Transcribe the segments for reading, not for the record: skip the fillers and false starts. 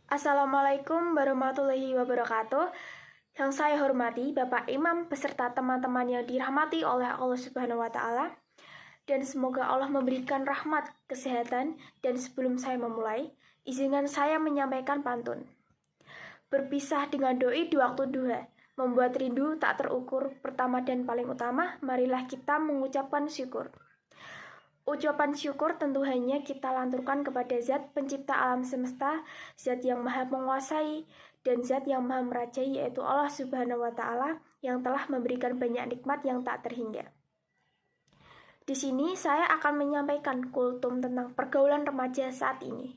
Assalamualaikum warahmatullahi wabarakatuh. Yang saya hormati Bapak Imam beserta teman-teman yang dirahmati oleh Allah Subhanahu wa taala. Dan semoga Allah memberikan rahmat, kesehatan, dan sebelum saya memulai, izinkan saya menyampaikan pantun. Berpisah dengan doi di waktu duha, membuat rindu tak terukur. Pertama dan paling utama, marilah kita mengucapkan syukur. Ucapan syukur tentu hanya kita lanturkan kepada Zat pencipta alam semesta, Zat yang maha menguasai, dan Zat yang maha merajai, yaitu Allah Subhanahu wa taala yang telah memberikan banyak nikmat yang tak terhingga. Di sini saya akan menyampaikan kultum tentang pergaulan remaja saat ini.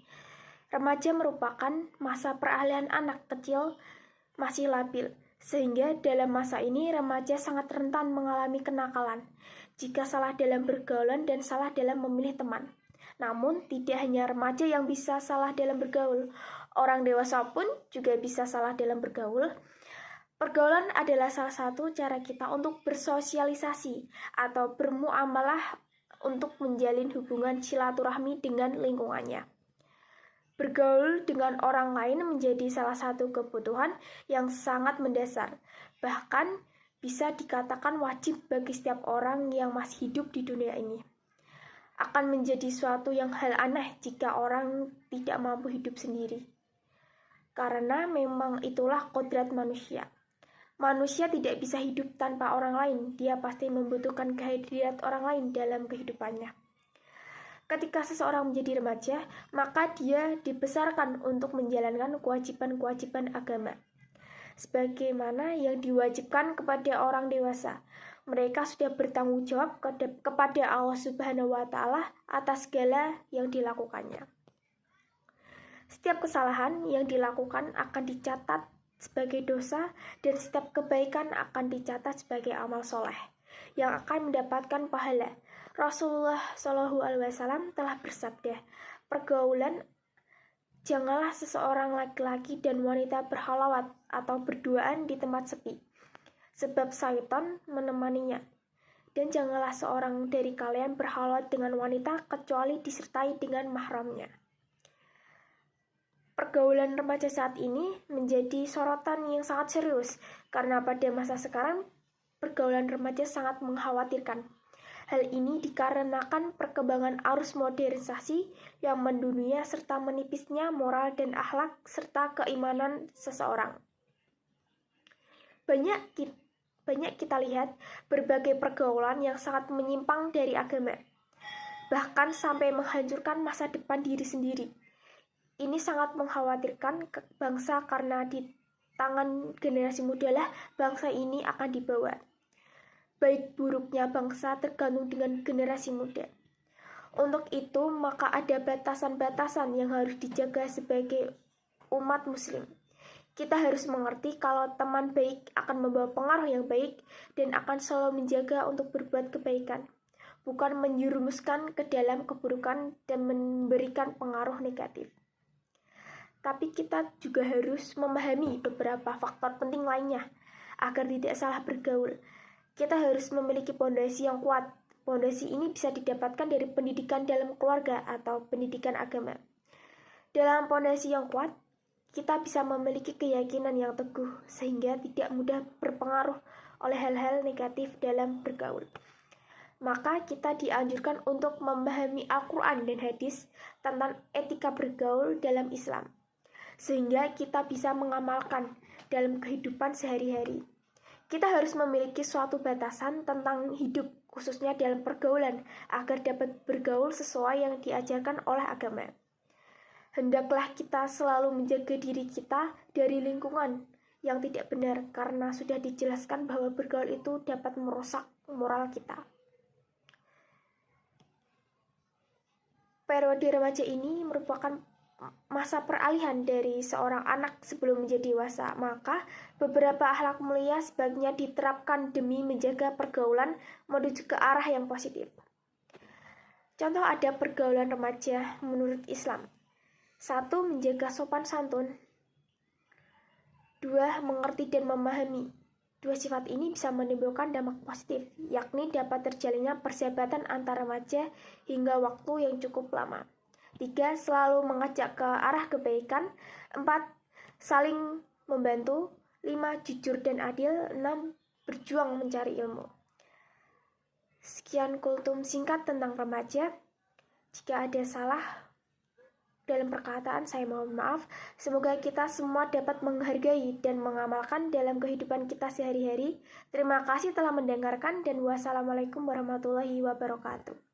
Remaja merupakan masa peralihan anak kecil masih labil, sehingga dalam masa ini remaja sangat rentan mengalami kenakalan jika salah dalam bergaulan dan salah dalam memilih teman. Namun, tidak hanya remaja yang bisa salah dalam bergaul, orang dewasa pun juga bisa salah dalam bergaul. Pergaulan adalah salah satu cara kita untuk bersosialisasi atau bermuamalah untuk menjalin hubungan silaturahmi dengan lingkungannya. Bergaul dengan orang lain menjadi salah satu kebutuhan yang sangat mendasar, bahkan bisa dikatakan wajib bagi setiap orang yang masih hidup di dunia ini. Akan menjadi suatu yang hal aneh jika orang tidak mampu hidup sendiri. Karena memang itulah kodrat manusia. Manusia tidak bisa hidup tanpa orang lain, dia pasti membutuhkan kehadiran orang lain dalam kehidupannya. Ketika seseorang menjadi remaja, maka dia dibesarkan untuk menjalankan kewajiban-kewajiban agama sebagaimana yang diwajibkan kepada orang dewasa. Mereka sudah bertanggung jawab kepada Allah Subhanahu wa taala atas segala yang dilakukannya. Setiap kesalahan yang dilakukan akan dicatat sebagai dosa dan setiap kebaikan akan dicatat sebagai amal soleh yang akan mendapatkan pahala. Rasulullah Shallallahu Alaihi Wasallam telah bersabda, pergaulan janganlah seseorang laki-laki dan wanita berhalawat atau berduaan di tempat sepi, sebab syaitan menemaninya. Dan janganlah seorang dari kalian berhalawat dengan wanita kecuali disertai dengan mahramnya. Pergaulan remaja saat ini menjadi sorotan yang sangat serius, karena pada masa sekarang pergaulan remaja sangat mengkhawatirkan. Hal ini dikarenakan perkembangan arus modernisasi yang mendunia serta menipisnya moral dan akhlak serta keimanan seseorang. Banyak kita lihat berbagai pergaulan yang sangat menyimpang dari agama, bahkan sampai menghancurkan masa depan diri sendiri. Ini sangat mengkhawatirkan bangsa karena di tangan generasi muda lah bangsa ini akan dibawa. Baik buruknya bangsa tergantung dengan generasi muda. Untuk itu, maka ada batasan-batasan yang harus dijaga sebagai umat muslim. Kita harus mengerti kalau teman baik akan membawa pengaruh yang baik dan akan selalu menjaga untuk berbuat kebaikan, bukan menjerumuskan ke dalam keburukan dan memberikan pengaruh negatif. Tapi kita juga harus memahami beberapa faktor penting lainnya agar tidak salah bergaul. Kita harus memiliki pondasi yang kuat. Pondasi ini bisa didapatkan dari pendidikan dalam keluarga atau pendidikan agama. Dalam pondasi yang kuat, kita bisa memiliki keyakinan yang teguh sehingga tidak mudah berpengaruh oleh hal-hal negatif dalam bergaul. Maka kita dianjurkan untuk memahami Al-Quran dan hadis tentang etika bergaul dalam Islam, sehingga kita bisa mengamalkan dalam kehidupan sehari-hari. Kita harus memiliki suatu batasan tentang hidup, khususnya dalam pergaulan, agar dapat bergaul sesuai yang diajarkan oleh agama. Hendaklah kita selalu menjaga diri kita dari lingkungan yang tidak benar, karena sudah dijelaskan bahwa bergaul itu dapat merusak moral kita. Periode remaja ini merupakan masa peralihan dari seorang anak sebelum menjadi dewasa, maka beberapa akhlak mulia sebaiknya diterapkan demi menjaga pergaulan menuju ke arah yang positif. Contoh ada pergaulan remaja menurut Islam. 1. Menjaga sopan santun. 2. Mengerti dan memahami. Dua sifat ini bisa menimbulkan dampak positif, yakni dapat terjalinnya persahabatan antar remaja hingga waktu yang cukup lama. 3. Selalu mengajak ke arah kebaikan. 4. Saling membantu. 5. Jujur dan adil. 6. Berjuang mencari ilmu. Sekian kultum singkat tentang remaja. Jika ada salah dalam perkataan, saya mohon maaf. Semoga kita semua dapat menghargai dan mengamalkan dalam kehidupan kita sehari-hari. Terima kasih telah mendengarkan dan wassalamualaikum warahmatullahi wabarakatuh.